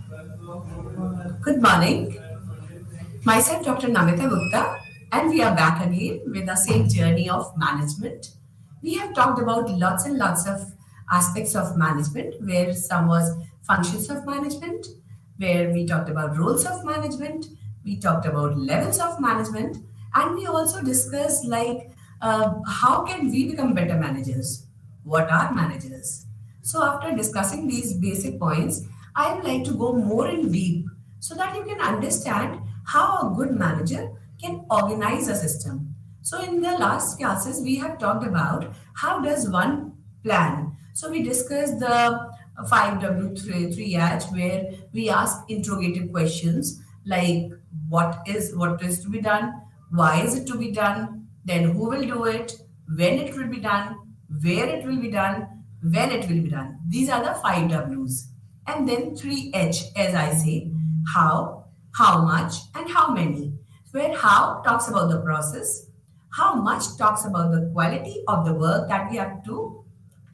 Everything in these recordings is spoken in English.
Good morning. Myself, Dr. Namita Gupta, and we are back again with the same journey of management. We have talked about lots and lots of aspects of management, where some was functions of management, where we talked about roles of management, we talked about levels of management, and we also discussed how can we become better managers? What are managers? So after discussing these basic points, I would like to go more in deep so that you can understand how a good manager can organize a system. So in the last classes, we have talked about how does one plan. So we discussed the 5W3H where we ask interrogative questions like what is to be done, why is it to be done, then who will do it, when it will be done, where it will be done, when it will be done. These are the 5 W's. And then 3H, as I say, how much, and how many. Where how talks about the process, how much talks about the quality of the work that we have to do,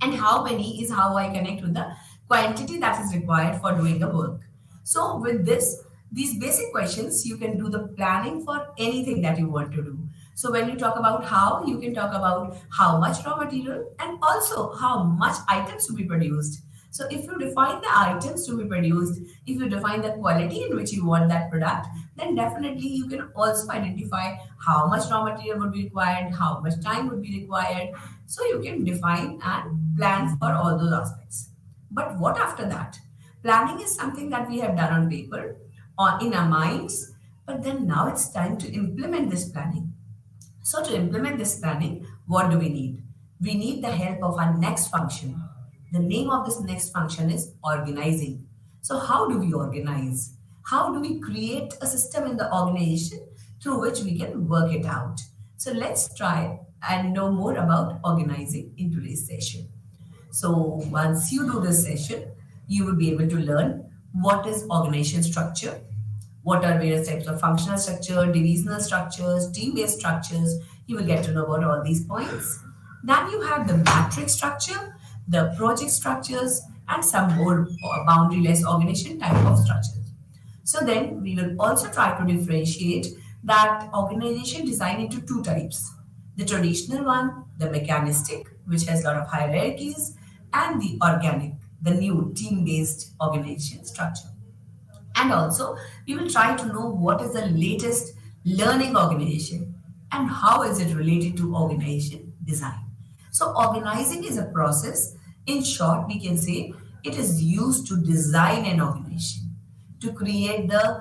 and how many is how I connect with the quantity that is required for doing the work. So with these basic questions, you can do the planning for anything that you want to do. So when you talk about how, you can talk about how much raw material and also how much items to be produced. So if you define the items to be produced, if you define the quality in which you want that product, then definitely you can also identify how much raw material would be required, how much time would be required. So you can define and plan for all those aspects. But what after that? Planning is something that we have done on paper or in our minds, but then now it's time to implement this planning. So to implement this planning, what do we need? We need the help of our next function. The name of this next function is organizing. So how do we organize? How do we create a system in the organization through which we can work it out? So let's try and know more about organizing in today's session. So once you do this session, you will be able to learn what is organization structure, what are various types of functional structure, divisional structures, team-based structures. You will get to know about all these points. Then you have the matrix structure, the project structures, and some more boundaryless organization type of structures. So then we will also try to differentiate that organization design into two types. The traditional one, the mechanistic, which has a lot of hierarchies, and the organic, the new team-based organization structure. And also, we will try to know what is the latest learning organization and how is it related to organization design. So, organizing is a process. In short, we can say it is used to design an organization, to create the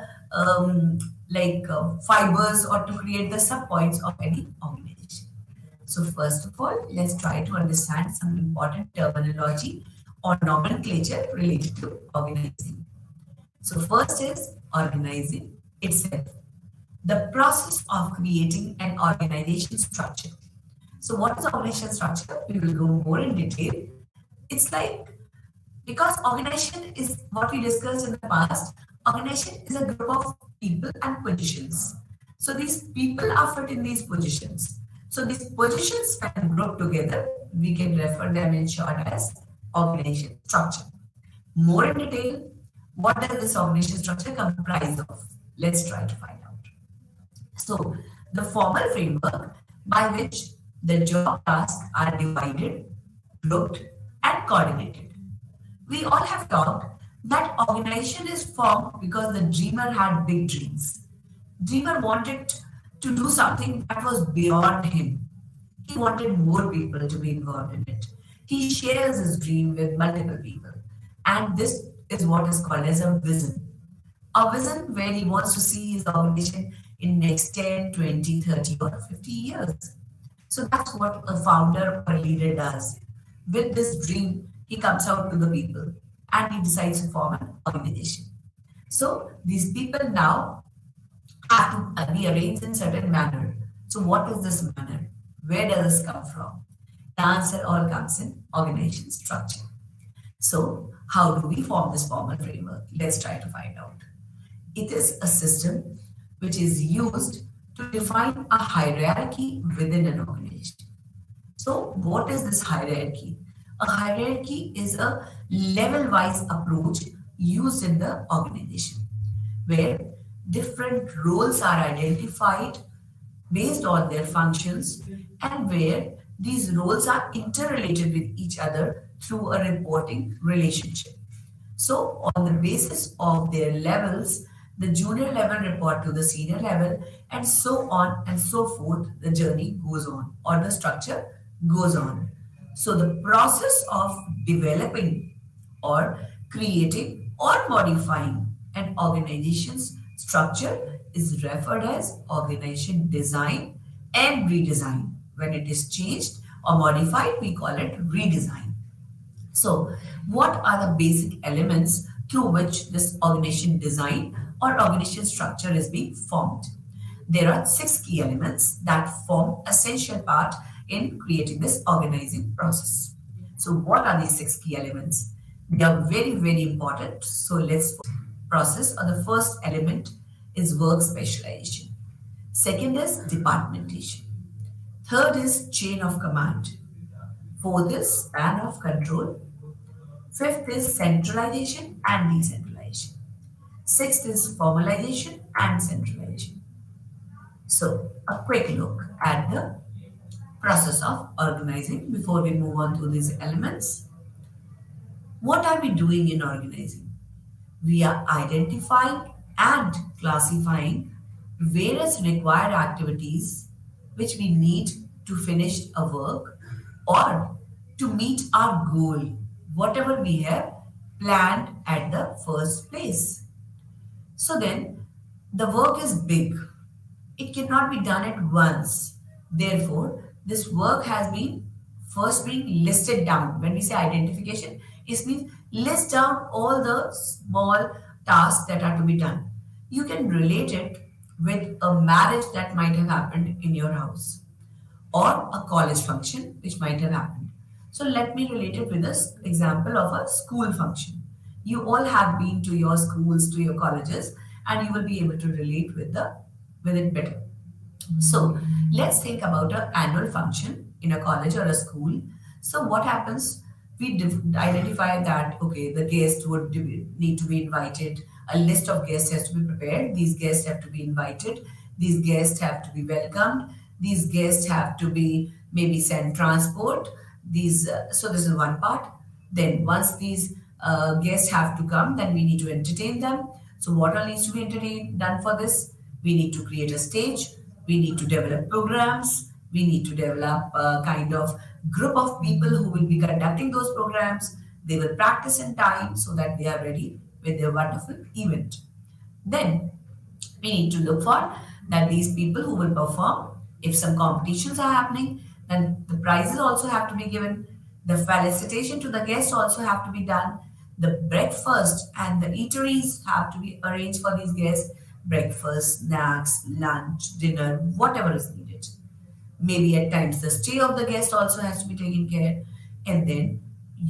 fibers or to create the subpoints of any organization. So, first of all, let's try to understand some important terminology or nomenclature related to organizing. So first is organizing itself, the process of creating an organization structure. So what is organization structure? We will go more in detail. It's like, because organization is what we discussed in the past, organization is a group of people and positions. So these people are fit in these positions. So these positions when grouped together, we can refer them in short as organization structure. More in detail, what does this organization structure comprise of? Let's try to find out. So, the formal framework by which the job tasks are divided, grouped, and coordinated. We all have talked that organization is formed because the dreamer had big dreams. Dreamer wanted to do something that was beyond him. He wanted more people to be involved in it. He shares his dream with multiple people. And this is what is called as a vision. A vision where he wants to see his organization in next 10, 20, 30, or 50 years. So that's what a founder or a leader does. With this dream, he comes out to the people and he decides to form an organization. So these people now have to be arranged in certain manner. So what is this manner? Where does this come from? The answer all comes in organization structure. So how do we form this formal framework? Let's try to find out. It is a system which is used to define a hierarchy within an organization. So what is this hierarchy? A hierarchy is a level-wise approach used in the organization, where different roles are identified based on their functions and where these roles are interrelated with each other through a reporting relationship. So, on the basis of their levels, the junior level report to the senior level, and so on and so forth, the journey goes on or the structure goes on. So, the process of developing or creating or modifying an organization's structure is referred as organization design and redesign. When it is changed or modified, we call it redesign. So, what are the basic elements through which this organization design or organization structure is being formed? There are six key elements that form essential part in creating this organizing process. So, what are these six key elements? They are very, very important. So, let's process. Or the first element is work specialization. Second is departmentation. Third is chain of command. Fourth is span of control. Fifth is centralization and decentralization. Sixth is formalization and centralization. So, a quick look at the process of organizing before we move on to these elements. What are we doing in organizing? We are identifying and classifying various required activities which we need to finish a work or to meet our goal, whatever we have planned at the first place. So then, the work is big. It cannot be done at once. Therefore, this work has been first being listed down. When we say identification, it means list down all the small tasks that are to be done. You can relate it with a marriage that might have happened in your house or a college function which might have happened. So let me relate it with this example of a school function. You all have been to your schools, to your colleges, and you will be able to relate with it better. So let's think about an annual function in a college or a school. So what happens? We identify that okay, the guest would need to be invited. A list of guests has to be prepared. These guests have to be invited. These guests have to be welcomed. These guests have to be maybe sent transport. These so this is one part. Then once these guests have to come, then we need to entertain them. So what all needs to be entertained done for this? We need to create a stage. We need to develop programs. We need to develop a kind of group of people who will be conducting those programs. They will practice in time so that they are ready with their wonderful event. Then we need to look for that these people who will perform, if some competitions are happening, then the prizes also have to be given. The felicitation to the guests also have to be done. The breakfast and the eateries have to be arranged for these guests. Breakfast, snacks, lunch, dinner, whatever is needed. Maybe at times the stay of the guest also has to be taken care. And then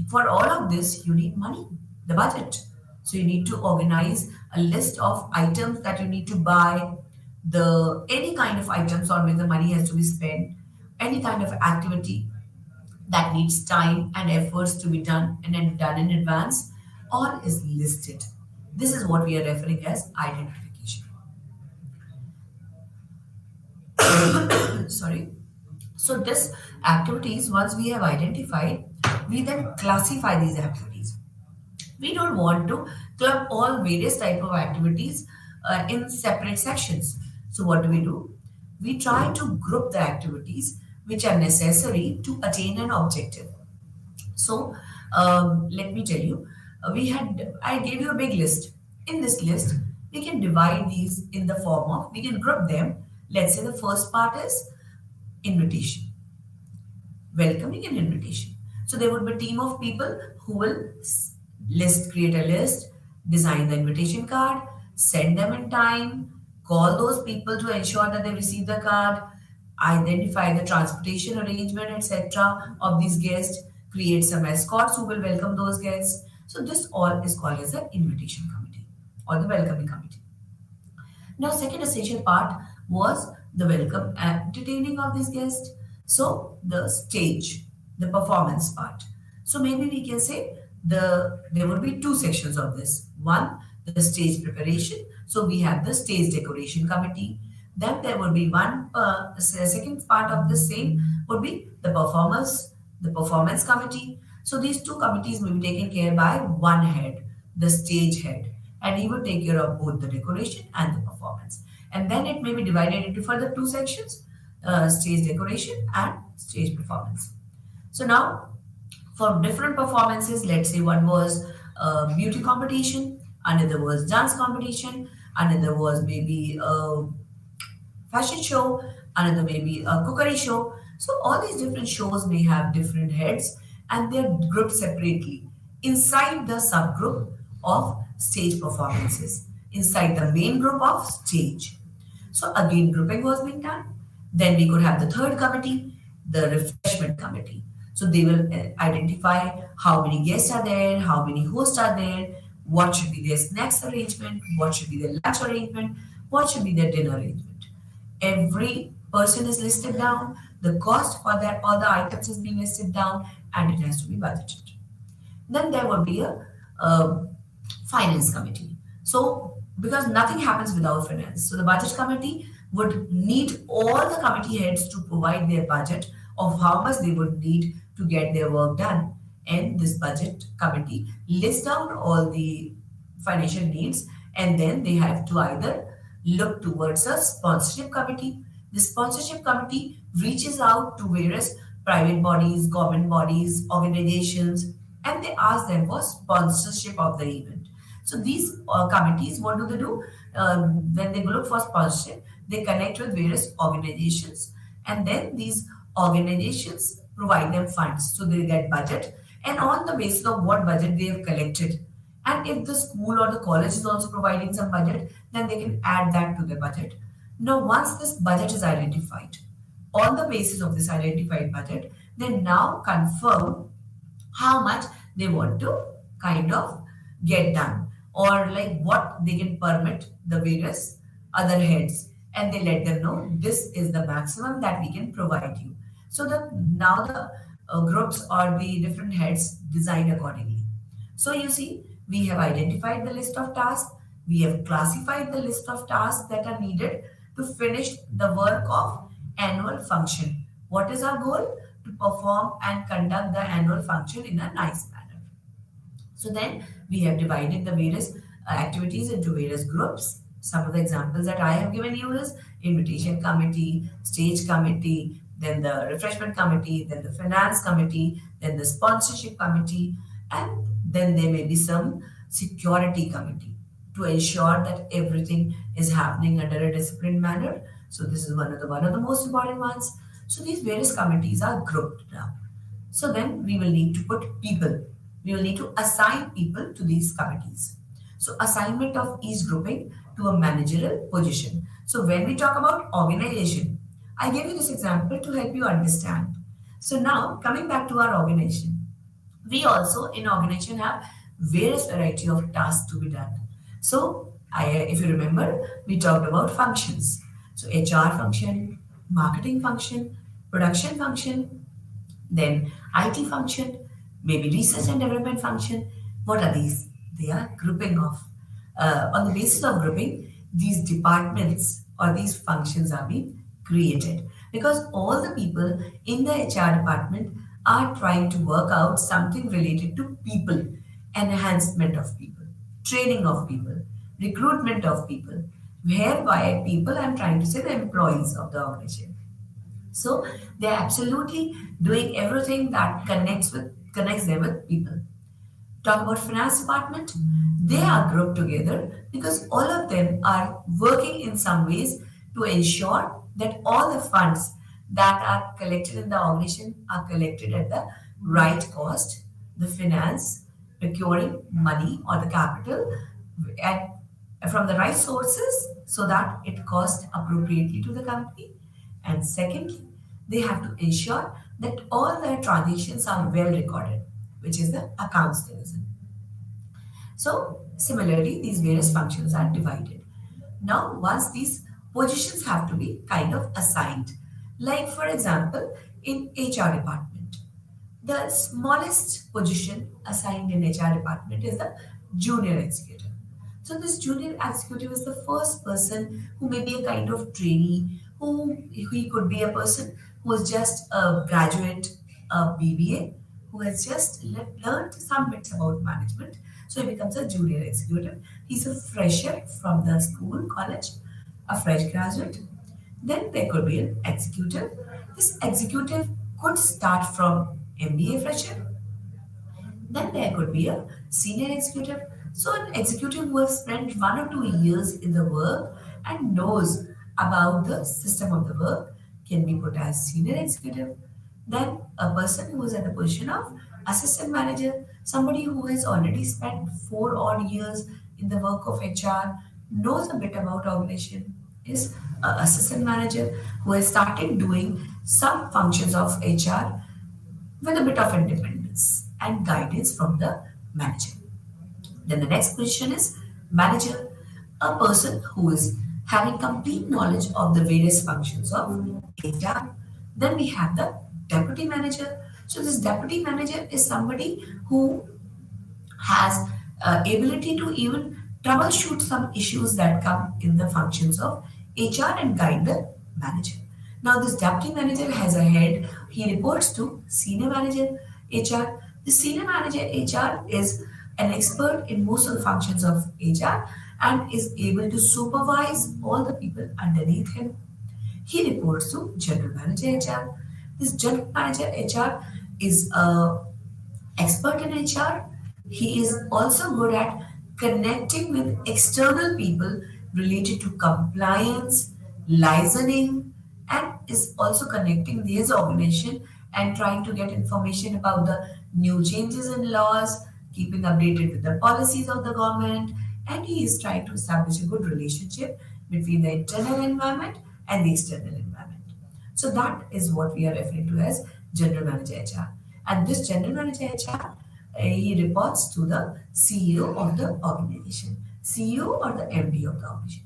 for all of this, you need money, the budget. So you need to organize a list of items that you need to buy, the any kind of items on which the money has to be spent, any kind of activity that needs time and efforts to be done and then done in advance, all is listed. This is what we are referring as identification. Sorry. So this activities, once we have identified, we then classify these activities. We don't want to club all various type of activities in separate sections. So what do? We try to group the activities which are necessary to attain an objective. So let me tell you, I gave you a big list. In this list, we can divide these in the form of, we can group them. Let's say the first part is invitation, welcoming and invitation. So there would be a team of people who will create a list, design the invitation card, send them in time, call those people to ensure that they receive the card, identify the transportation arrangement, etc. of these guests, create some escorts who will welcome those guests. So this all is called as the invitation committee or the welcoming committee. Now, second essential part was the welcome and entertaining of these guests. So the stage, the performance part. So maybe we can say there would be two sections of this. One, the stage preparation. So we have the stage decoration committee. Then there would be second part of the same would be the performance committee. So these two committees will be taken care by one head, the stage head, and he will take care of both the decoration and the performance. And then it may be divided into further two sections, stage decoration and stage performance. So now for different performances, let's say one was beauty competition, another was dance competition, another was maybe fashion show, another maybe a cookery show. So all these different shows may have different heads and they're grouped separately inside the subgroup of stage performances, inside the main group of stage. So again, grouping was being done. Then we could have the third committee, the refreshment committee. So they will identify how many guests are there, how many hosts are there, what should be their snacks arrangement, what should be their lunch arrangement, what should be their dinner arrangement. Every person is listed down, the cost for that, all the items is being listed down, and it has to be budgeted. Then there would be a finance committee. So, because nothing happens without finance, so the budget committee would need all the committee heads to provide their budget of how much they would need to get their work done. And this budget committee lists down all the financial needs, and then they have to either look towards a sponsorship committee. The sponsorship committee reaches out to various private bodies, government bodies, organizations, and they ask them for sponsorship of the event. So these committees, what do they do? When they look for sponsorship, they connect with various organizations, and then these organizations provide them funds. So they get budget, and on the basis of what budget they have collected, and if the school or the college is also providing some budget, then they can add that to the budget. Now, once this budget is identified, on the basis of this identified budget, they now confirm how much they want to kind of get done, or like what they can permit the various other heads, and they let them know this is the maximum that we can provide you. So that now the groups or the different heads design accordingly. So you see, we have identified the list of tasks, we have classified the list of tasks that are needed to finish the work of annual function. What is our goal? To perform and conduct the annual function in a nice manner. So then we have divided the various activities into various groups. Some of the examples that I have given you is invitation committee, stage committee, then the refreshment committee, then the finance committee, then the sponsorship committee, and then there may be some security committee to ensure that everything is happening under a disciplined manner. So this is one of the most important ones. So these various committees are grouped now. So then we will need to put people. We will need to assign people to these committees. So assignment of each grouping to a managerial position. So when we talk about organization, I gave you this example to help you understand. So now coming back to our organization, we also in organization have various variety of tasks to be done. So if you remember, we talked about functions. So HR function, marketing function, production function, then IT function, maybe research and development function. What are these? They are grouping of. On the basis of grouping, these departments or these functions are being created because all the people in the HR department are trying to work out something related to people, enhancement of people, training of people, recruitment of people, whereby people, I'm trying to say the employees of the organization. So they're absolutely doing everything that connects them with people. Talk about finance department, they are grouped together because all of them are working in some ways to ensure that all the funds that are collected in the organization are collected at the right cost, the finance, procuring money or the capital at, from the right sources so that it costs appropriately to the company. And secondly, they have to ensure that all their transactions are well recorded, which is the accounts division. So similarly, these various functions are divided. Now, once these positions have to be kind of assigned, like for example, in HR department, The smallest position assigned in HR department is the junior executive. So this junior executive is the first person who may be a kind of trainee, who he could be a person who is just a graduate, a BBA, who has just learned some bits about management. So he becomes a junior executive. He's a fresher from the school, college, a fresh graduate. Then there could be an executive. This executive could start from MBA fresher. Then there could be a senior executive. So an executive who has spent 1 or 2 years in the work and knows about the system of the work can be put as senior executive. Then a person who is at the position of assistant manager, somebody who has already spent 4 odd years in the work of HR, knows a bit about organization, is an assistant manager who has started doing some functions of HR with a bit of independence and guidance from the manager. Then the next position is manager, a person who is having complete knowledge of the various functions of HR. Then we have the deputy manager. So this deputy manager is somebody who has ability to even troubleshoot some issues that come in the functions of HR and guide the manager. Now this deputy manager has a head. He reports to senior manager HR. The senior manager HR is an expert in most of the functions of HR and is able to supervise all the people underneath him. He reports to general manager HR. This general manager HR is a expert in HR. He is also good at connecting with external people related to compliance, licensing, and is also connecting his organization and trying to get information about the new changes in laws, keeping updated with the policies of the government, and he is trying to establish a good relationship between the internal environment and the external environment. So that is what we are referring to as general manager HR. And this general manager HR, he reports to the CEO of the organization, CEO or the MD of the organization.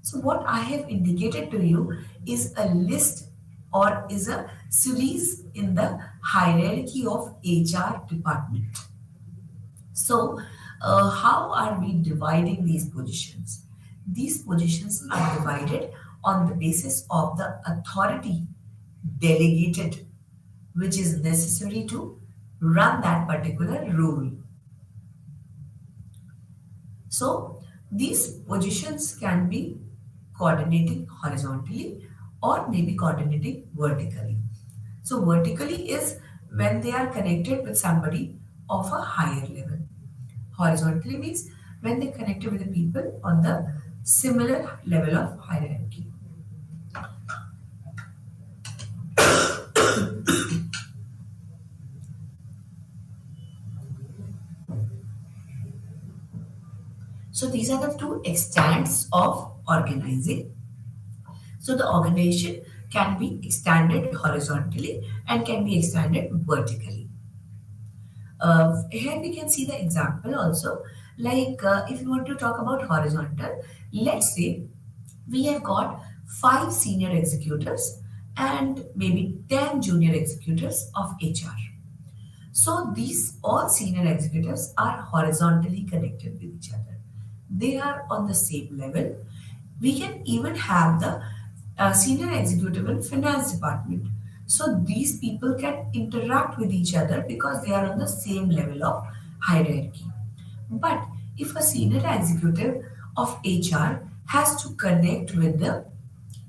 So what I have indicated to you is a list or is a series in the hierarchy of HR department. So how are we dividing these positions? These positions are divided on the basis of the authority delegated, which is necessary to run that particular role. So these positions can be coordinating horizontally or maybe coordinating vertically. So vertically is when they are connected with somebody of a higher level. Horizontally means when they connected with the people on the similar level of hierarchy. So these are the two extents of organizing. So the organization can be extended horizontally and can be extended vertically. Here we can see the example also. Like if you want to talk about horizontal, let's say we have got 5 senior executives and maybe 10 junior executives of HR. So these all senior executives are horizontally connected with each other. They are on the same level. We can even have the senior executive in finance department. So these people can interact with each other because they are on the same level of hierarchy. But if a senior executive of HR has to connect with the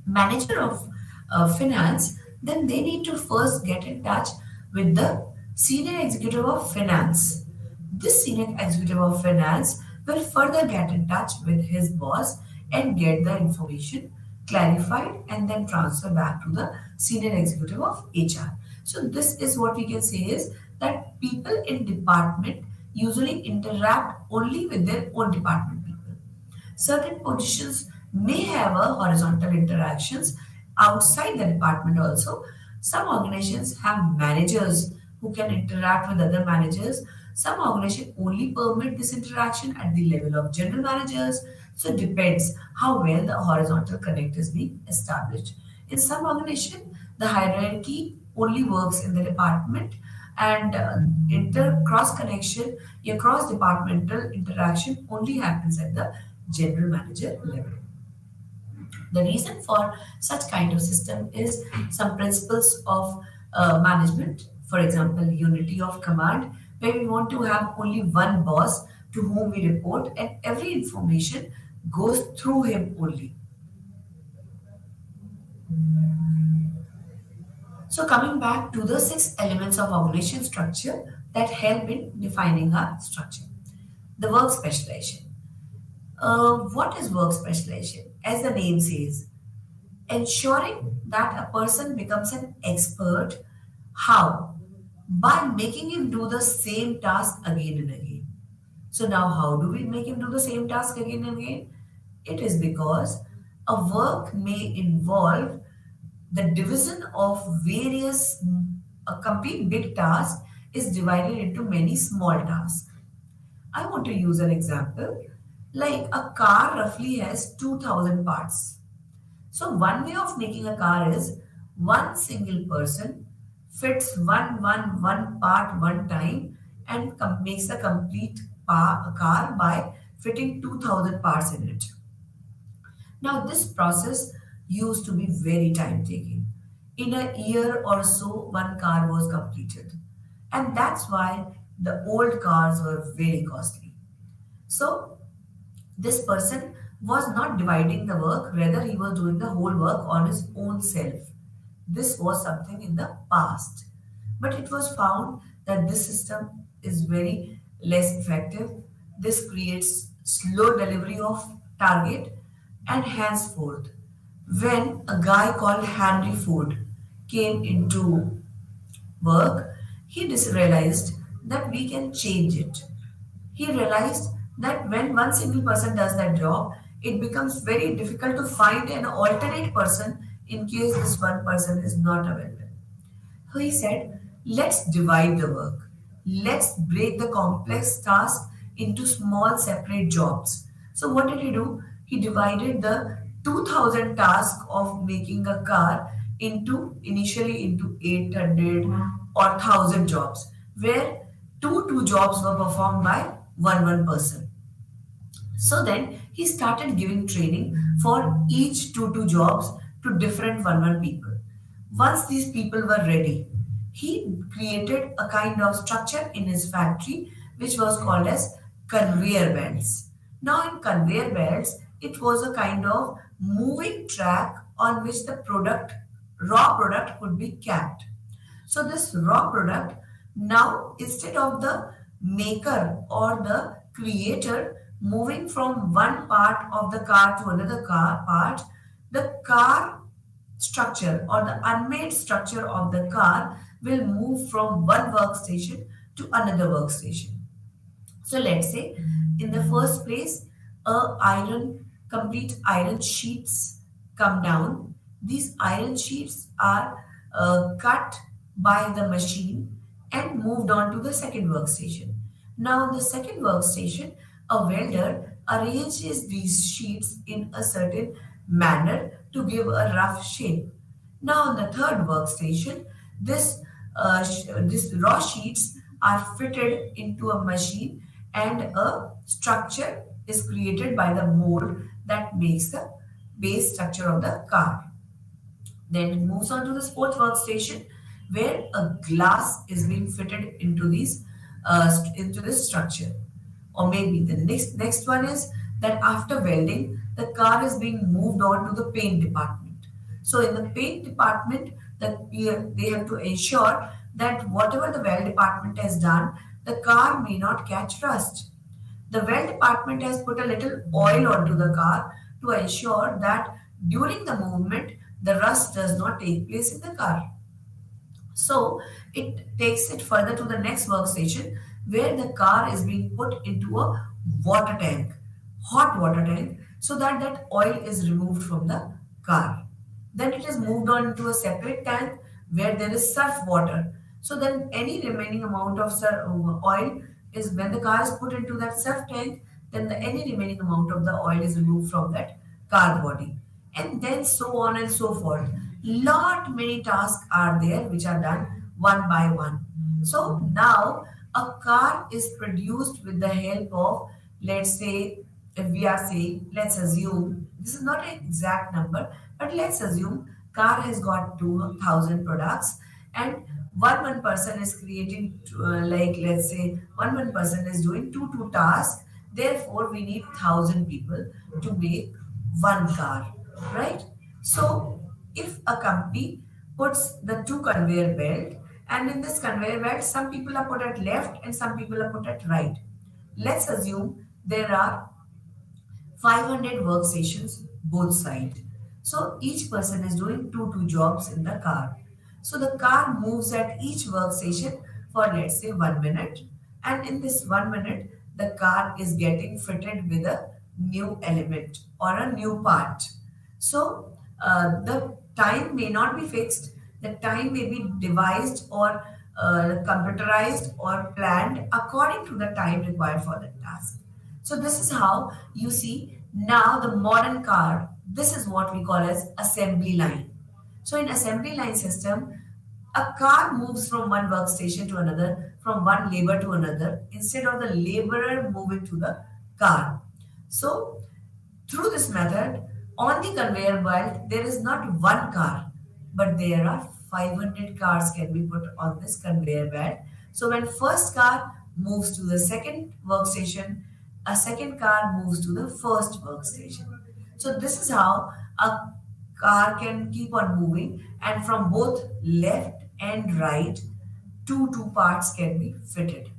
manager of finance, then they need to first get in touch with the senior executive of finance. This senior executive of finance will further get in touch with his boss and get the information clarified and then transfer back to the senior executive of HR. So this is what we can say is that people in department usually interact only with their own department people. Certain positions may have a horizontal interactions outside the department also. Some organizations have managers who can interact with other managers. Some organizations only permit this interaction at the level of general managers. So it depends how well the horizontal connect is being established. In some organization, the hierarchy only works in the department And inter cross connection, your cross departmental interaction only happens at the general manager level. The reason for such kind of system is some principles of management. For example, unity of command, where we want to have only one boss to whom we report, and every information goes through him only. So, coming back to the six elements of organization structure that help in defining our structure. The work specialization. What is work specialization? As the name says, ensuring that a person becomes an expert. How? By making him do the same task again and again. So now how do we make him do the same task again and again? It is because a work may involve the division of various, a complete big task is divided into many small tasks. I want to use an example. Like a car roughly has 2000 parts. So one way of making a car is one single person fits one part one time and makes a complete car by fitting 2000 parts in it. Now this process used to be very time taking. In a year or so, one car was completed. And that's why the old cars were very costly. So this person was not dividing the work, rather, he was doing the whole work on his own self. This was something in the past. But it was found that this system is very less effective. This creates slow delivery of target, and henceforth, when a guy called Henry Ford came into work, he realized that we can change it. He realized that when one single person does that job, it becomes very difficult to find an alternate person in case this one person is not available. So he said, let's divide the work. Let's break the complex task into small separate jobs. So what did he do? He divided the 2000 task of making a car into initially into 800 or 1000 jobs, where two jobs were performed by one person. So then he started giving training for each two jobs to different one people. Once these people were ready, he created a kind of structure in his factory which was called as conveyor belts. Now in conveyor belts, it was a kind of moving track on which the raw product could be kept. So this raw product now, instead of the maker or the creator moving from one part of the car to another car part, the car structure or the unmade structure of the car will move from one workstation to another workstation. So let's say in the first place, complete iron sheets come down. These iron sheets are cut by the machine and moved on to the second workstation. Now, in the second workstation, a welder arranges these sheets in a certain manner to give a rough shape. Now, on the third workstation, this raw sheets are fitted into a machine and a structure is created by the mold that makes the base structure of the car. Then it moves on to the sports workstation where a glass is being fitted into into this structure. Or maybe the next one is that after welding, the car is being moved on to the paint department. So in the paint department, they have to ensure that whatever the weld department has done, the car may not catch rust. The weld department has put a little oil onto the car to ensure that during the movement, the rust does not take place in the car. So it takes it further to the next workstation where the car is being put into a water tank, hot water tank, so that that oil is removed from the car. Then it is moved on into a separate tank where there is surf water. So then any remaining amount of oil is when the car is put into that surf tank, then any remaining amount of the oil is removed from that car body. And then so on and so forth. Lot many tasks are there which are done one by one. So now a car is produced with the help of, let's say, if we are saying, let's assume, this is not an exact number, but let's assume car has got 2000 products and one person is creating, like let's say, one person is doing two tasks. Therefore, we need 1000 people to make one car, right? So if a company puts the two conveyor belt, and in this conveyor belt some people are put at left and some people are put at right. Let's assume there are 500 workstations both sides. So each person is doing two jobs in the car. So the car moves at each workstation for, let's say, 1 minute, and in this 1 minute the car is getting fitted with a new element or a new part. So the time may not be fixed. The time may be devised or computerized or planned according to the time required for the task. So this is how you see now the modern car. This is what we call as assembly line. So in assembly line system, a car moves from one workstation to another, from one labor to another, instead of the laborer moving to the car. So through this method, on the conveyor belt, there is not one car, but there are 500 cars can be put on this conveyor belt. So when first car moves to the second workstation, a second car moves to the first workstation. So this is how a car can keep on moving, and from both left and right, two parts can be fitted.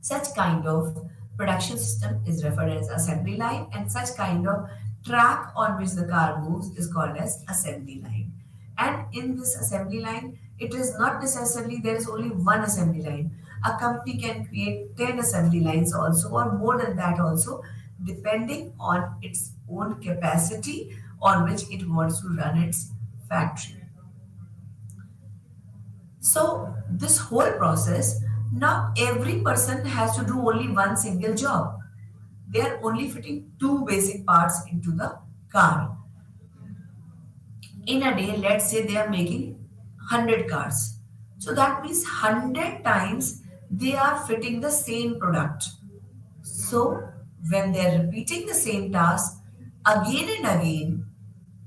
Such kind of production system is referred as assembly line, and such kind of track on which the car moves is called as assembly line. And in this assembly line, it is not necessarily there is only one assembly line. A company can create 10 assembly lines also, or more than that also, depending on its own capacity on which it wants to run its factory. So this whole process, now every person has to do only one single job. They are only fitting two basic parts into the car. In a day, let's say they are making 100 cars. So that means 100 times they are fitting the same product. So when they are repeating the same task again and again,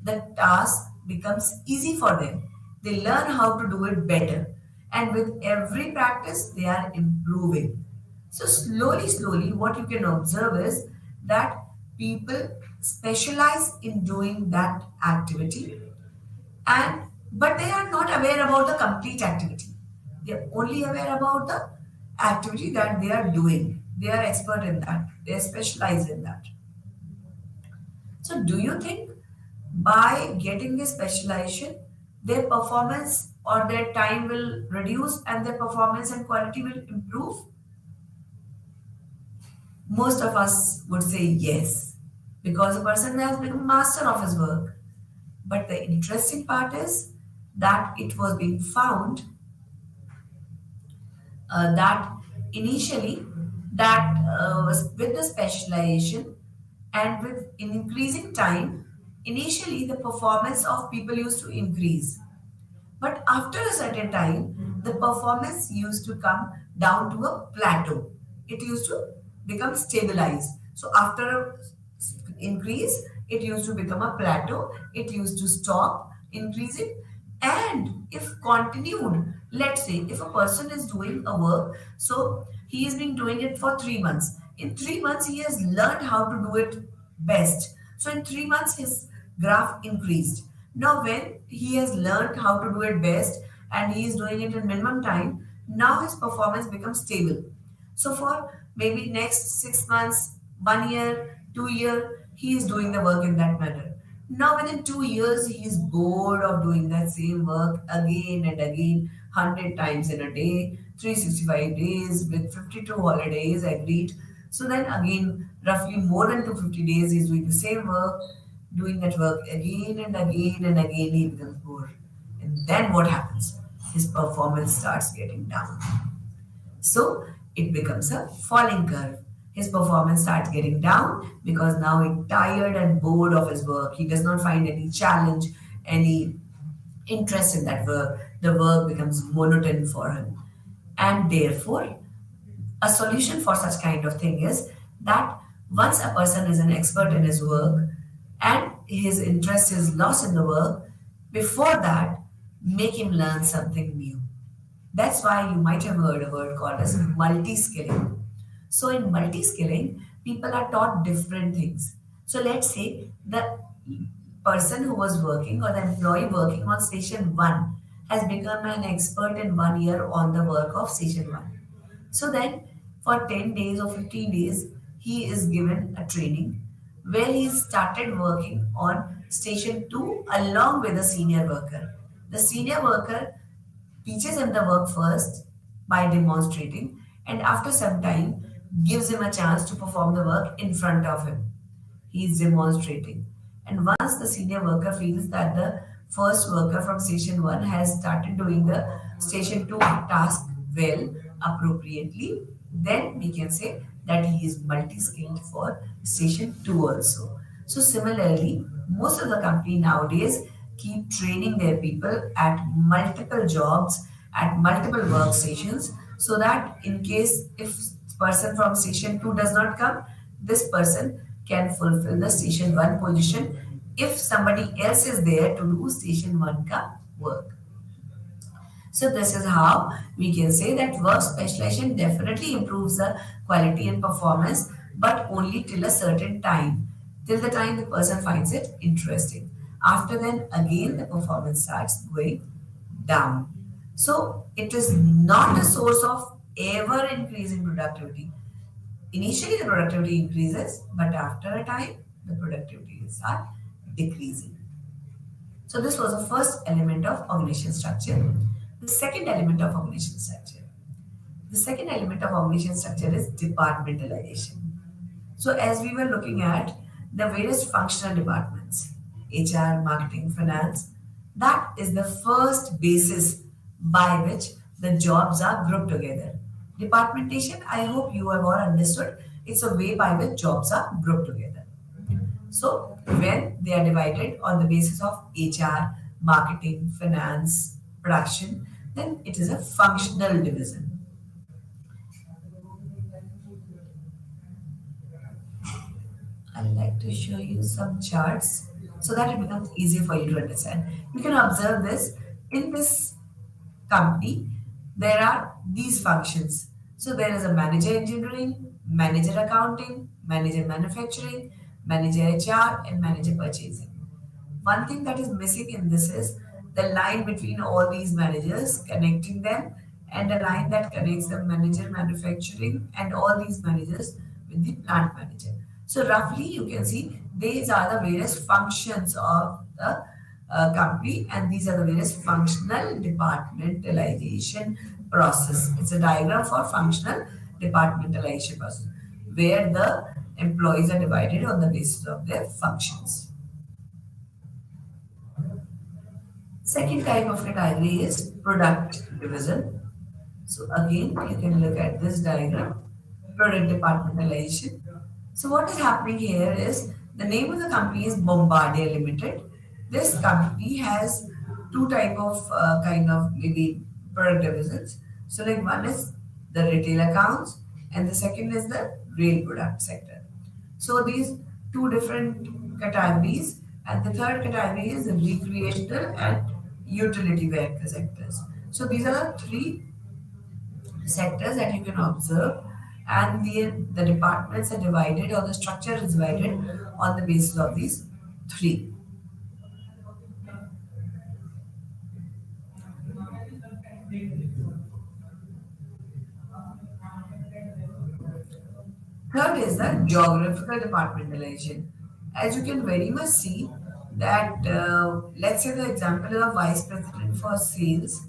the task becomes easy for them. They learn how to do it better. And with every practice, they are improving. So, slowly, what you can observe is that people specialize in doing that activity, and but they are not aware about the complete activity. They are only aware about the activity that they are doing. They are expert in that. They are specialized in that. So, do you think by getting this specialization, their performance or their time will reduce and their performance and quality will improve? Most of us would say yes, because a person has become master of his work. But the interesting part is that it was being found that initially that was with the specialization and with increasing time, initially the performance of people used to increase, but after a certain time the performance used to come down to a plateau. It used to become stabilized. So after a increase, it used to become a plateau. It used to stop increasing. And if continued, let's say if a person is doing a work, so he has been doing it for 3 months. In 3 months, he has learned how to do it best. So in 3 months, his graph increased. Now, when he has learned how to do it best and he is doing it in minimum time, now his performance becomes stable. So for maybe next 6 months, 1 year, 2 year, he is doing the work in that manner. Now within 2 years, he is bored of doing that same work again and again, 100 times in a day, 365 days with 52 holidays agreed. So then again, roughly more than 250 days, he's doing the same work, doing that work again and again and again, he becomes bored. And then what happens? His performance starts getting down. So it becomes a falling curve. His performance starts getting down because now he's tired and bored of his work. He does not find any challenge, any interest in that work. The work becomes monotone for him. And therefore, a solution for such kind of thing is that once a person is an expert in his work and his interest is lost in the work, before that, make him learn something new. That's why you might have heard a word called as multi-skilling. So in multi-skilling, people are taught different things. So let's say the person who was working or the employee working on station 1 has become an expert in 1 year on the work of station 1. So then for 10 days or 15 days, he is given a training where he started working on station 2 along with a senior worker. The senior worker teaches him the work first by demonstrating, and after some time gives him a chance to perform the work in front of him. He is demonstrating. And once the senior worker feels that the first worker from station 1 has started doing the station 2 task well, appropriately, then we can say that he is multi skilled for station 2 also. So, similarly, most of the company nowadays keep training their people at multiple jobs, at multiple workstations, so that in case if person from station 2 does not come, this person can fulfill the station 1 position if somebody else is there to do station 1 ka work. So this is how we can say that work specialization definitely improves the quality and performance, but only till a certain time, till the time the person finds it interesting. After then, again the performance starts going down. So it is not a source of ever increasing productivity. Initially, the productivity increases, but after a time, the productivity starts decreasing. So this was the first element of organization structure. The second element of organization structure. The second element of organization structure is departmentalization. So as we were looking at the various functional departments, HR, marketing, finance, that is the first basis by which the jobs are grouped together. Departmentation, I hope you have all understood, it's a way by which jobs are grouped together. So when they are divided on the basis of HR, marketing, finance, production, then it is a functional division. I'd like to show you some charts so that it becomes easier for you to understand. You can observe this in this company. There are these functions. So there is a manager engineering, manager accounting, manager manufacturing, manager HR, and manager purchasing. One thing that is missing in this is the line between all these managers, connecting them, and the line that connects the manager manufacturing and all these managers with the plant manager. So roughly you can see these are the various functions of the company, and these are the various functional departmentalization process. It's a diagram for functional departmentalization process where the employees are divided on the basis of their functions. Second type of category is product division. So again, you can look at this diagram, product departmentalization. So what is happening here is the name of the company is Bombardier Limited. This company has two type of kind of maybe product divisions. So like one is the retail accounts and the second is the rail product sector. So these two different categories, and the third category is the recreational and utility vehicle sectors. So these are the three sectors that you can observe, and the departments are divided or the structure is divided on the basis of these three. Third is the geographical departmentalization. As you can very much see that, let's say the example is a vice president for sales,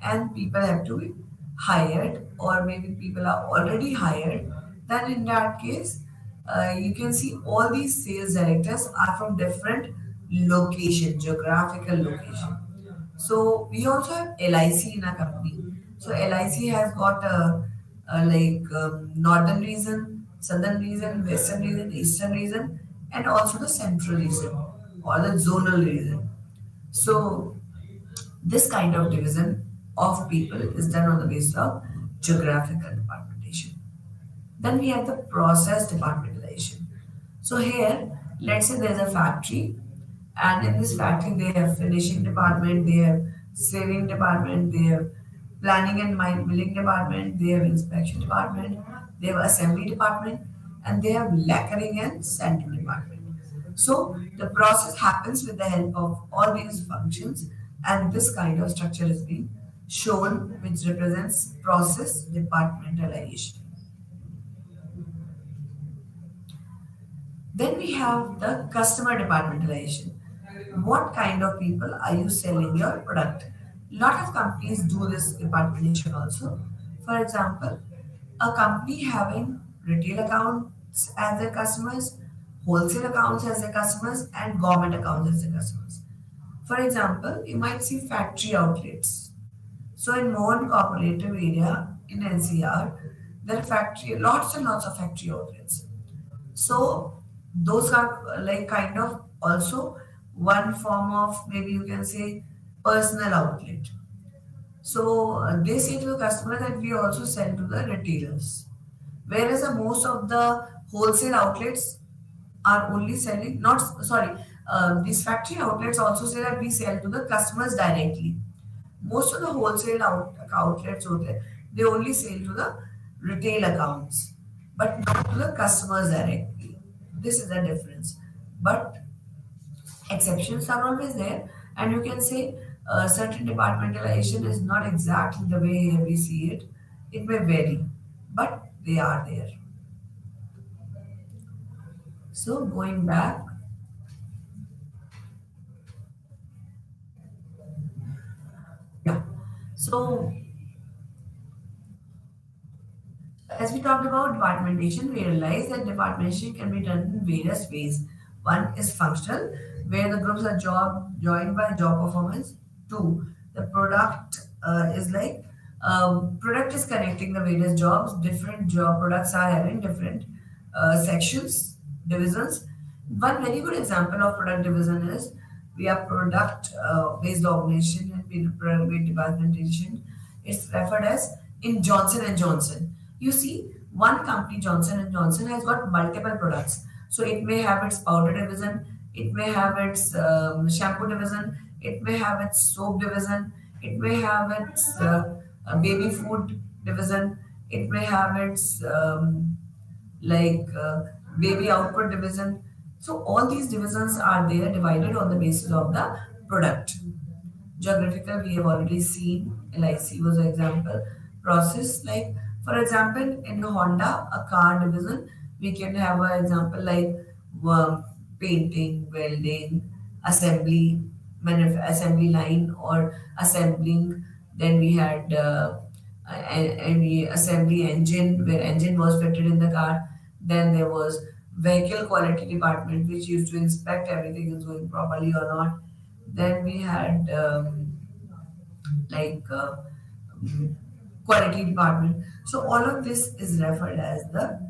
and people have to be hired, or maybe people are already hired. Then in that case, you can see all these sales directors are from different location, geographical location. So we also have LIC in our company. So LIC has got northern region, southern region, western region, eastern region, and also the central region or the zonal region. So this kind of division of people is done on the basis of geographical departmentation. Then we have the process departmentalization. So here, let's say there's a factory, and in this factory they have finishing department, they have saving department, they have planning and milling department, they have inspection department, they have assembly department, and they have lacquering and sanding department. So the process happens with the help of all these functions, and this kind of structure is being shown, which represents process departmentalization. Then we have the customer departmentalization. What kind of people are you selling your product? Lot of companies do this departmentation also. For example, a company having retail accounts as their customers, wholesale accounts as their customers, and government accounts as their customers. For example, you might see factory outlets. So in more cooperative area in NCR, there are factory lots and lots of factory outlets. So those are like kind of also one form of, maybe you can say, personal outlet. So they say to the customer that we also sell to the retailers. Whereas most of the wholesale outlets are only selling, not sorry, these factory outlets also say that we sell to the customers directly. Most of the wholesale outlets out there, they only sell to the retail accounts, but not to the customers directly. This is the difference. But exceptions are always there, and you can say certain departmentalization is not exactly the way we see it. It may vary, but they are there. So going back, yeah. So as we talked about departmentation, we realized that departmentation can be done in various ways. One is functional, where the groups are joined by job performance. Two, the product is like product is connecting the various jobs. Different job products are having different sections, divisions. One very good example of product division is we have product based organization and with departmentation. It's referred as in Johnson and Johnson. You see, one company, Johnson and Johnson, has got multiple products. So it may have its powder division, it may have its shampoo division, it may have its soap division, it may have its baby food division, it may have its like baby output division. So all these divisions are there divided on the basis of the product. Geographical, we have already seen. LIC was an example. Process, like for example, in Honda, a car division, we can have an example like painting, welding, assembly, assembly line or assembling. Then we had and assembly engine, where engine was fitted in the car. Then there was vehicle quality department, which used to inspect everything is going properly or not. Then we had like mm, quality department. So all of this is referred as the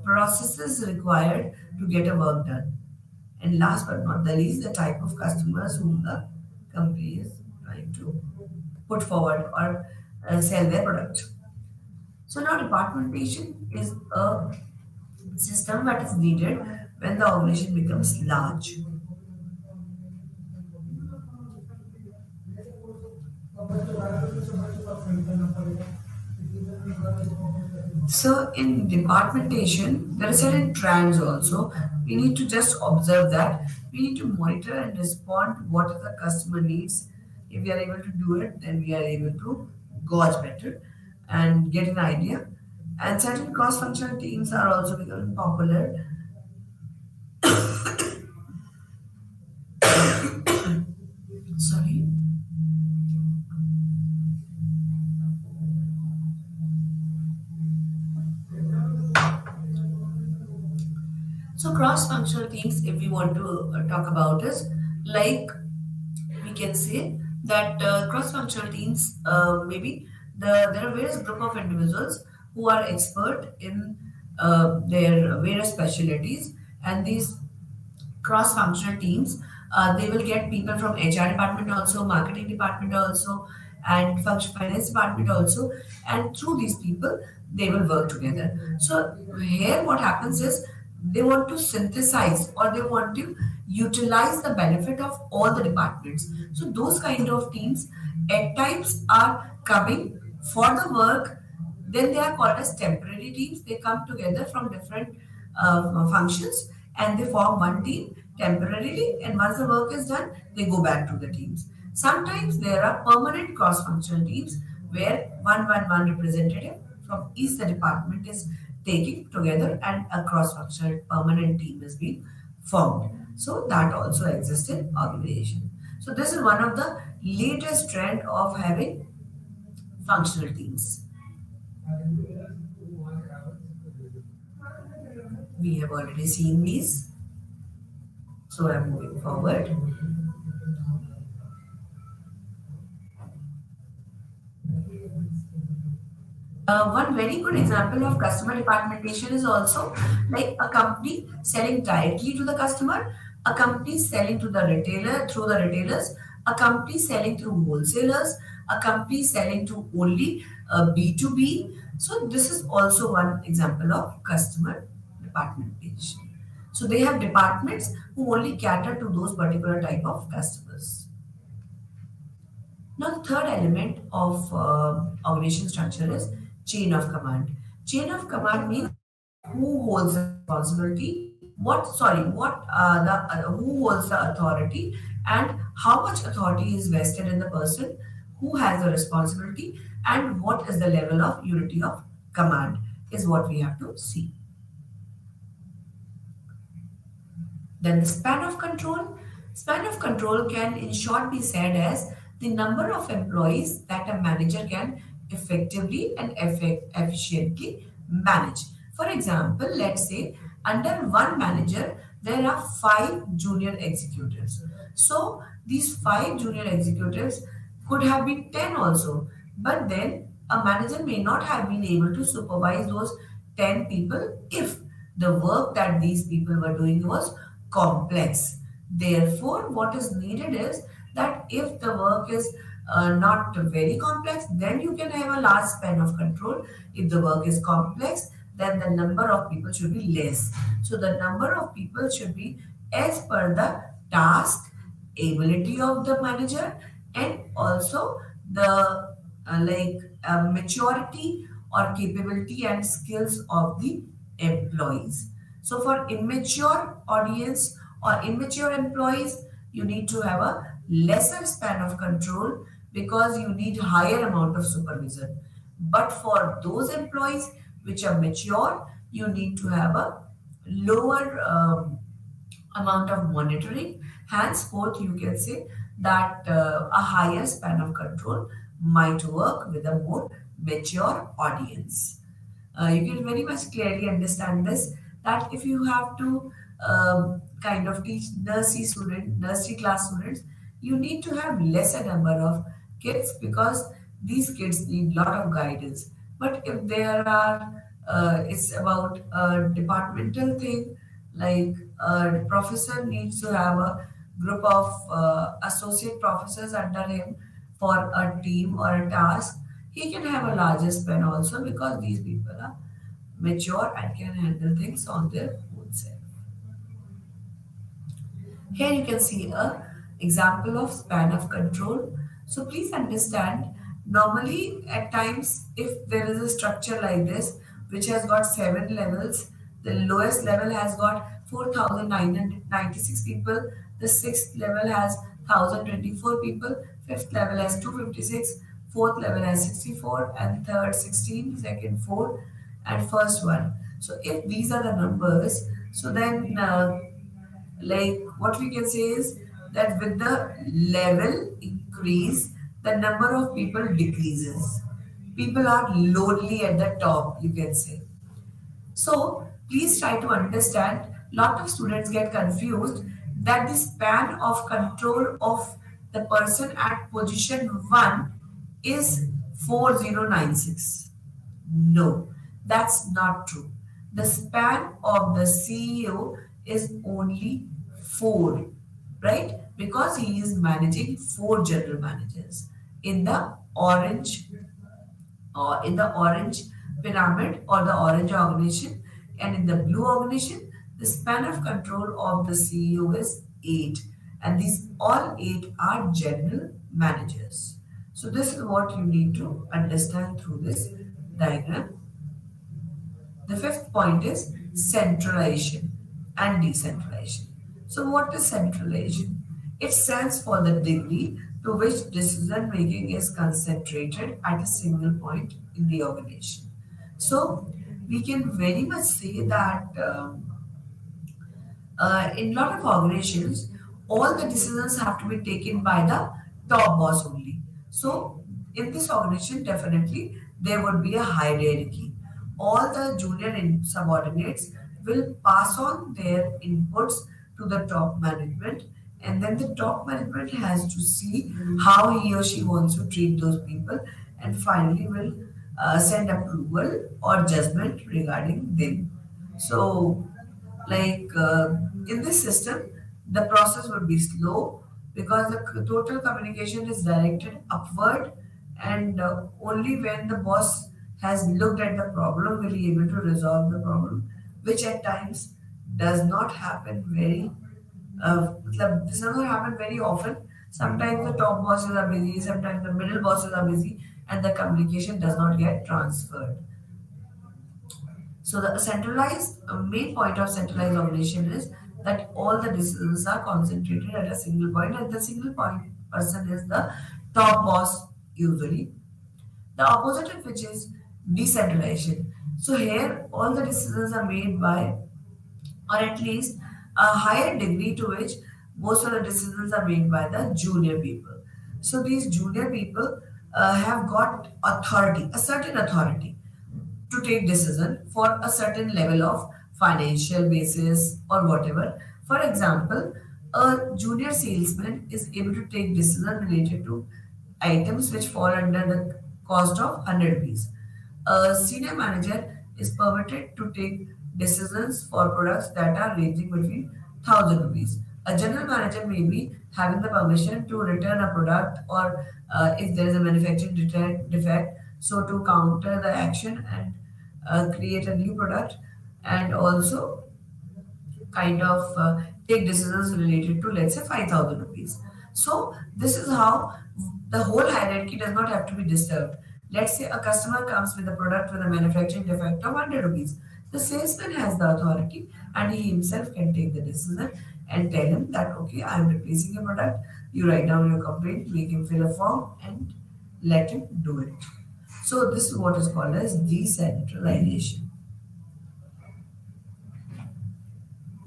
processes required to get a work done. And last but not the least, the type of customers whom the company is trying to put forward or sell their product. So now departmentation is a system that is needed when the organization becomes large. So in departmentation, there are certain trends also. We need to just observe that. We need to monitor and respond what the customer needs. If we are able to do it, then we are able to gauge better and get an idea. And certain cross-functional teams are also becoming popular. Sorry. So cross-functional teams, if we want to talk about, is like we can say that cross-functional teams, maybe there are various group of individuals who are expert in their various specialties, and these cross-functional teams, they will get people from HR department also, marketing department also, and finance department also, and through these people they will work together. So here what happens is they want to synthesize or they want to utilize the benefit of all the departments. So those kind of teams at times are coming for the work, then they are called as temporary teams. They come together from different functions and they form one team temporarily. And once the work is done, they go back to the teams. Sometimes there are permanent cross-functional teams where one representative from each the department is taking together and a cross-functional permanent team is being formed. So that also exists in organization. So this is one of the latest trend of having functional teams. We have already seen these, so I'm moving forward. One very good example of customer departmentation is also like a company selling directly to the customer, a company selling to the retailer through the retailers, a company selling through wholesalers, a company selling to only B2B. So this is also one example of customer departmentation. So they have departments who only cater to those particular type of customers. Now, the third element of organization structure is chain of command. Chain of command means who holds the responsibility, who holds the authority, and how much authority is vested in the person who has the responsibility, and what is the level of unity of command is what we have to see. Then the span of control. Span of control can in short be said as the number of employees that a manager can effectively and efficiently manage. For example, let's say under one manager there are five junior executives. So these five junior executives could have been 10 also, but then a manager may not have been able to supervise those 10 people if the work that these people were doing was complex. Therefore, what is needed is that if the work is not very complex, then you can have a large span of control. If the work is complex, then the number of people should be less. So the number of people should be as per the task, ability of the manager, and also the maturity or capability and skills of the employees. So for immature audience or immature employees, you need to have a lesser span of control because you need higher amount of supervision. But for those employees which are mature, you need to have a lower amount of monitoring. Henceforth, you can say that a higher span of control might work with a more mature audience. You can very much clearly understand this that if you have to kind of teach nursery class students, you need to have lesser number of kids because these kids need lot of guidance. But if there are, it's about a departmental thing, like a professor needs to have a group of associate professors under him for a team or a task. He can have a larger span also because these people are mature and can handle things on their own self. Here you can see a example of span of control. So please understand, normally at times if there is a structure like this which has got seven levels, the lowest level has got 4,996 people, the sixth level has 1,024 people, fifth level has 256, fourth level has 64, and third 16, second 4, and first 1. So if these are the numbers, so then like what we can say is that with the level increase, the number of people decreases. People are lonely at the top, you can say. So please try to understand. Lot of students get confused that the span of control of the person at position 1 is 4096. No, that's not true. The span of the CEO is only 4, right? Because he is managing 4 general managers in the orange or in the orange pyramid or the orange organization, and in the blue organization the span of control of the CEO is 8, and these all 8 are general managers. So this is what you need to understand through this diagram. The fifth point is centralization and decentralization. So, what is centralization? It stands for the degree to which decision making is concentrated at a single point in the organization. So, we can very much say that in a lot of organizations, all the decisions have to be taken by the top boss only. So, in this organization, definitely there would be a hierarchy. All the junior subordinates will pass on their inputs to the top management, and then the top management has to see how he or she wants to treat those people, and finally will send approval or judgment regarding them. So, in this system, the process would be slow because the total communication is directed upward, and only when the boss has looked at the problem will he able to resolve the problem, which at times does not happen very. This does not happen very often. Sometimes the top bosses are busy, sometimes the middle bosses are busy, and the communication does not get transferred. So the centralized main point of centralized organization is that all the decisions are concentrated at a single point, and the single point person is the top boss usually. The opposite of which is decentralization. So here all the decisions are made by, or at least a higher degree to which most of the decisions are made by the junior people. So these junior people have got authority, a certain authority to take decision for a certain level of financial basis or whatever. For example, a junior salesman is able to take decision related to items which fall under the cost of 100 rupees. A senior manager is permitted to take decisions for products that are ranging between 1000 rupees. A general manager may be having the permission to return a product, or if there is a manufacturing defect, so to counter the action and create a new product, and also kind of take decisions related to, let's say, 5000 rupees. So this is how the whole hierarchy does not have to be disturbed. Let's say a customer comes with a product with a manufacturing defect of 100 rupees. The salesman has the authority, and he himself can take the decision and tell him that, okay, I am replacing your product. You write down your complaint, make him fill a form, and let him do it. So this is what is called as decentralization.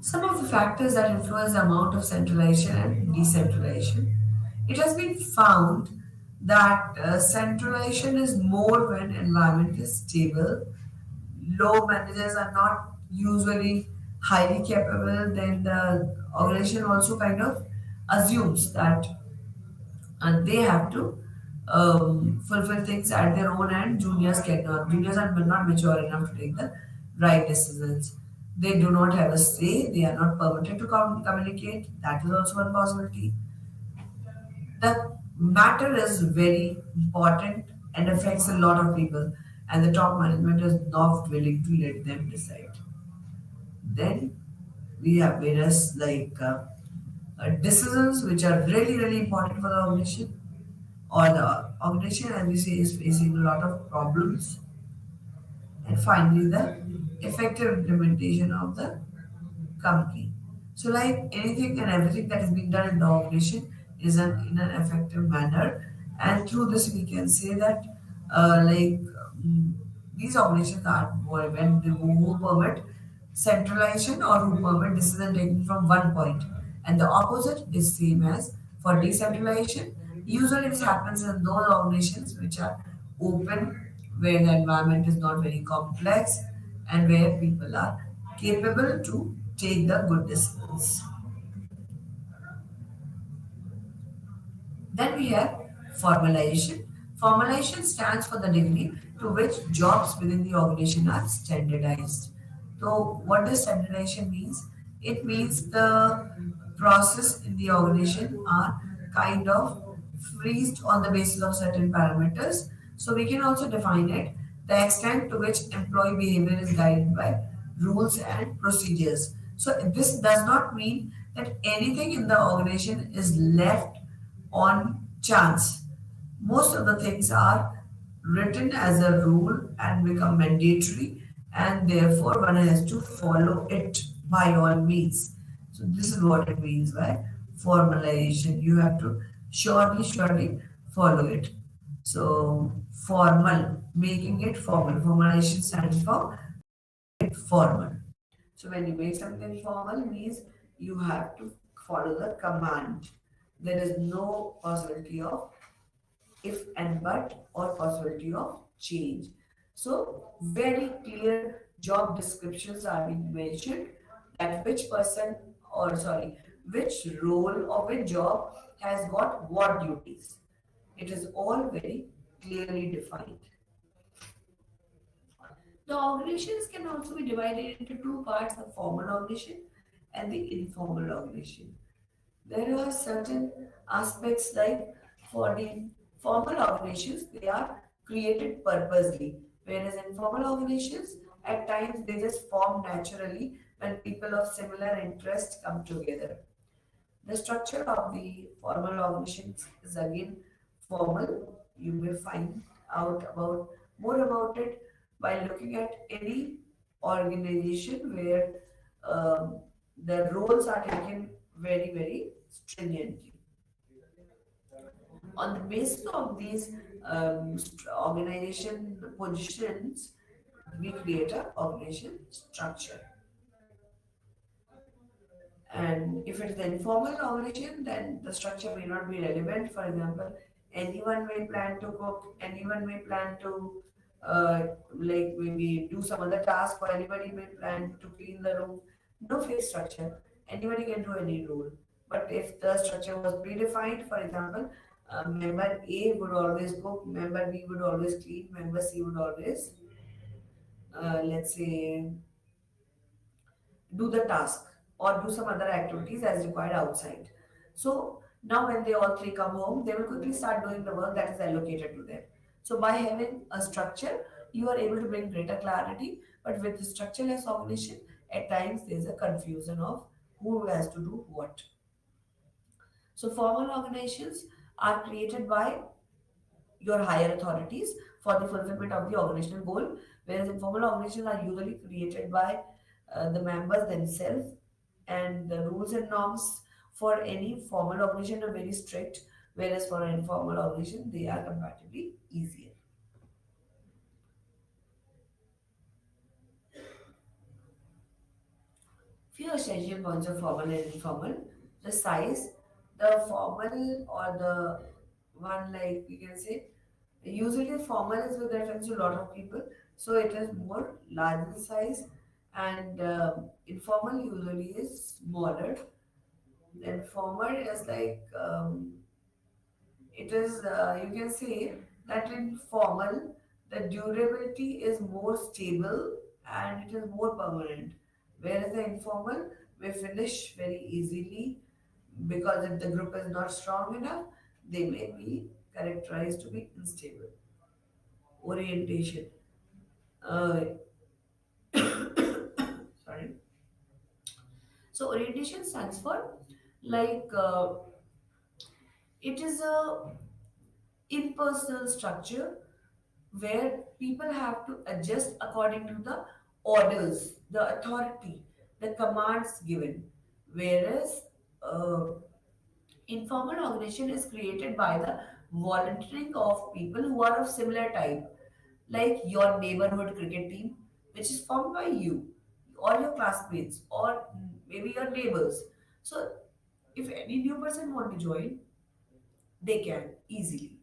Some of the factors that influence the amount of centralization and decentralization. It has been found that centralization is more when environment is stable. Low managers are not usually highly capable. Then the organization also kind of assumes that they have to fulfill things at their own end. Juniors cannot. Juniors are not mature enough to take the right decisions. They do not have a say. They are not permitted to communicate. That is also one possibility. The matter is very important and affects a lot of people, and the top management is not willing to let them decide. Then we have various decisions which are really, really important for the organization, or the organization, as we say, is facing a lot of problems. And finally, the effective implementation of the company. So, like anything and everything that is being done in the organization is in an effective manner, and through this we can say that mm, these organizations are more when they who permit centralization or who permit decision taking from one point, and the opposite is same as for decentralization. Usually, this happens in those organizations which are open, where the environment is not very complex, and where people are capable to take the good decisions. Then we have formulation. Formulation stands for the degree to which jobs within the organization are standardized. So, what does standardization means? It means the process in the organization are kind of freezed on the basis of certain parameters. So we can also define it the extent to which employee behavior is guided by rules and procedures. So this does not mean that anything in the organization is left on chance. Most of the things are written as a rule and become mandatory, and therefore one has to follow it by all means. So this is what it means by formalization. You have to surely follow it. So formal, making it formal. Formalization stands for formal. So when you make something formal means you have to follow the command. There is no possibility of if and but or possibility of change. So very clear job descriptions are being mentioned that which person or sorry, which role or which job has got what duties. It is all very clearly defined. The organizations can also be divided into two parts, the formal organization and the informal organization. There are certain aspects like for the formal organizations, they are created purposely, whereas informal organizations, at times they just form naturally when people of similar interest come together. The structure of the formal organizations is again formal. You may find out about more about it by looking at any organization where the roles are taken very stringently. On the basis of these organization positions, we create a organization structure. And if it is an informal organization, then the structure may not be relevant. For example, anyone may plan to cook, anyone may plan to like maybe do some other task, or anybody may plan to clean the room. No fixed structure. Anybody can do any role. But if the structure was predefined, for example, member A would always cook, member B would always clean, member C would always, let's say, do the task or do some other activities as required outside. So now when they all three come home, they will quickly start doing the work that is allocated to them. So by having a structure, you are able to bring greater clarity. But with the structureless organization, at times there is a confusion of who has to do what. So formal organizations are created by your higher authorities for the fulfillment of the organizational goal, whereas informal organizations are usually created by the members themselves, and the rules and norms for any formal organization are very strict, whereas for an informal organization they are comparatively easier. Few essential points of formal and informal: the size, the formal or the one like we can say. Usually, formal is with reference to a lot of people, so it is more large in size, and informal usually is smaller. Then formal is like it is you can say that in formal the durability is more stable and it is more permanent, whereas the informal may finish very easily because if the group is not strong enough, they may be characterized to be unstable. Orientation. Uh, sorry. So orientation stands for like it is a impersonal structure where people have to adjust according to the orders, the authority, the commands given. Whereas informal organization is created by the volunteering of people who are of similar type, like your neighborhood cricket team, which is formed by you, or your classmates, or maybe your neighbors. So, if any new person want to join, they can easily.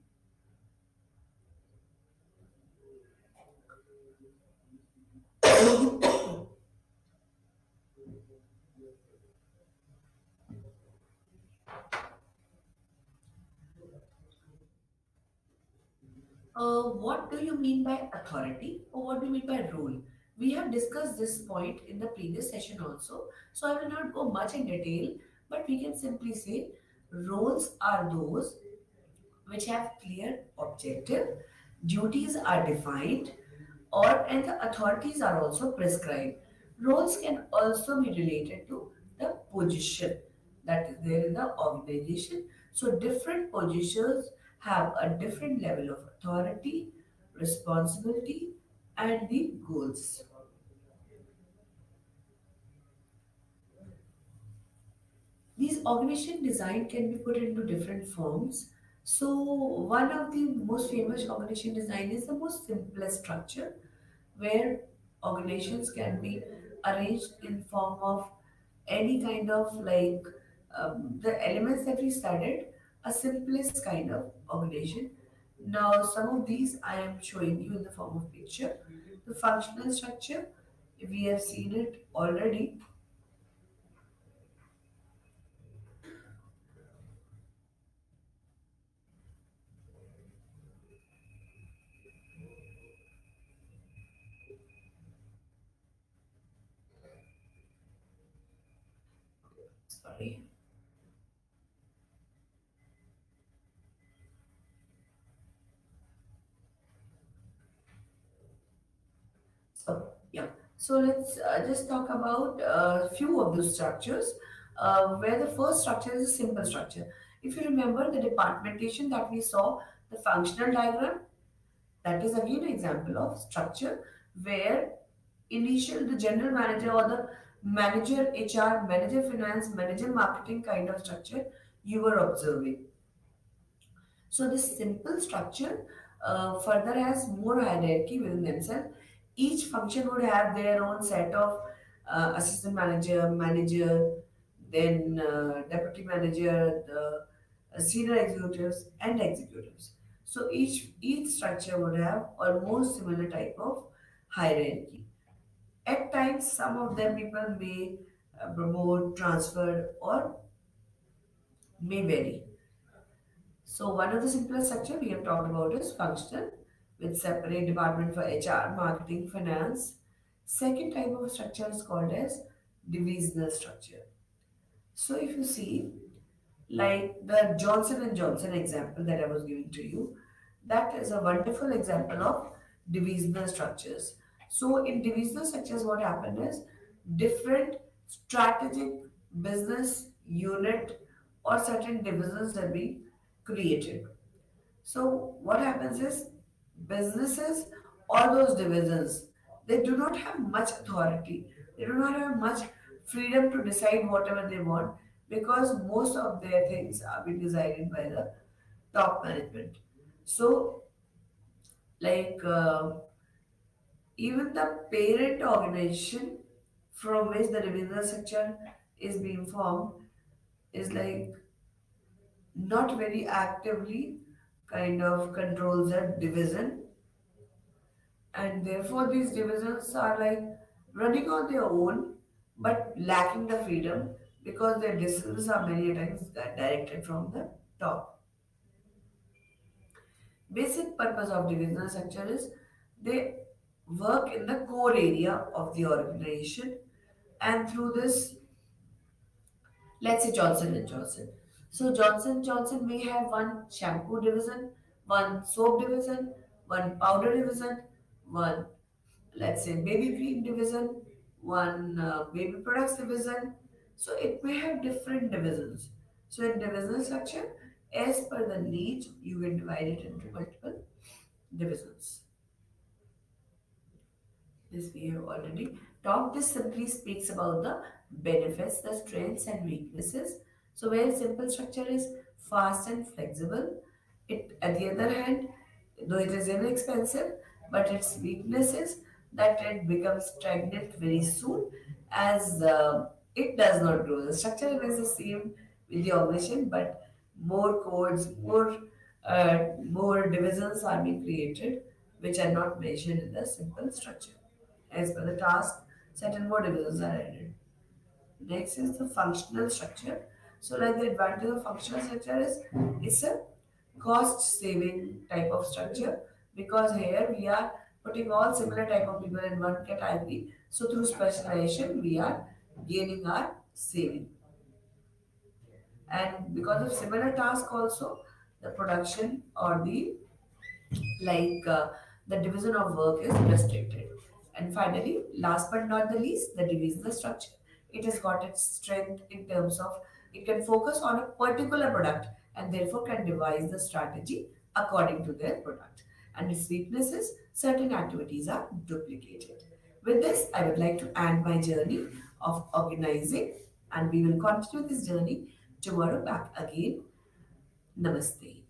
What do you mean by authority, or what do you mean by role? We have discussed this point in the previous session also, so I will not go much in detail, but we can simply say roles are those which have clear objective, duties are defined, or and the authorities are also prescribed. Roles can also be related to the position that is there in the organization. So different positions have a different level of authority, responsibility, and the goals. These organization design can be put into different forms. So one of the most famous organization design is the most simplest structure, where organizations can be arranged in form of any kind of the elements that we studied, a simplest kind of organization. Now some of these I am showing you in the form of picture. The functional structure, we have seen it already. Sorry. So, yeah. So let's just talk about a few of those structures, where the first structure is a simple structure. If you remember the departmentation that we saw, the functional diagram, that is again an example of structure where the general manager or the manager HR, manager finance, manager marketing kind of structure you were observing. So this simple structure further has more hierarchy within themselves. Each function would have their own set of assistant manager, manager, then deputy manager, the senior executives, and executives. So each structure would have almost similar type of hierarchy. At times, some of them people may promote, transfer, or may vary. So one of the simplest structure we have talked about is functional, with separate department for HR, marketing, finance. Second type of structure is called as divisional structure. So if you see, like the Johnson and Johnson example that I was giving to you, that is a wonderful example of divisional structures. So in divisional structures, what happened is different strategic business unit or certain divisions have been created. So what happens is businesses or those divisions, they do not have much authority. They do not have much freedom to decide whatever they want because most of their things are being decided by the top management. So like even the parent organization from which the divisional structure is being formed is like not very actively kind of controls the division, and therefore these divisions are like running on their own but lacking the freedom because their decisions are many times directed from the top. Basic purpose of divisional structure is they work in the core area of the organization, and through this, let's say Johnson and Johnson. So Johnson Johnson may have one shampoo division, one soap division, one powder division, one, let's say, baby cream division, one baby products division. So it may have different divisions. So in divisional structure, as per the need, you can divide it into multiple divisions. This we have already talked. This simply speaks about the benefits, the strengths and weaknesses. So where simple structure is fast and flexible, it at the other hand, though it is inexpensive, but its weakness is that it becomes stagnant very soon as it does not grow. The structure remains the same with the organization, but more codes, more divisions are being created, which are not mentioned in the simple structure. As per the task, certain more divisions are added. Next is the functional structure. So, like the advantage of functional structure is it's a cost saving type of structure because here we are putting all similar type of people in one category. So, through specialization, we are gaining our saving. And because of similar task also, the production or the division of work is restricted. And finally, last but not the least, the divisional structure. It has got its strength in terms of it can focus on a particular product and therefore can devise the strategy according to their product. And its weaknesses, certain activities are duplicated. With this, I would like to end my journey of organizing, and we will continue this journey tomorrow back again. Namaste.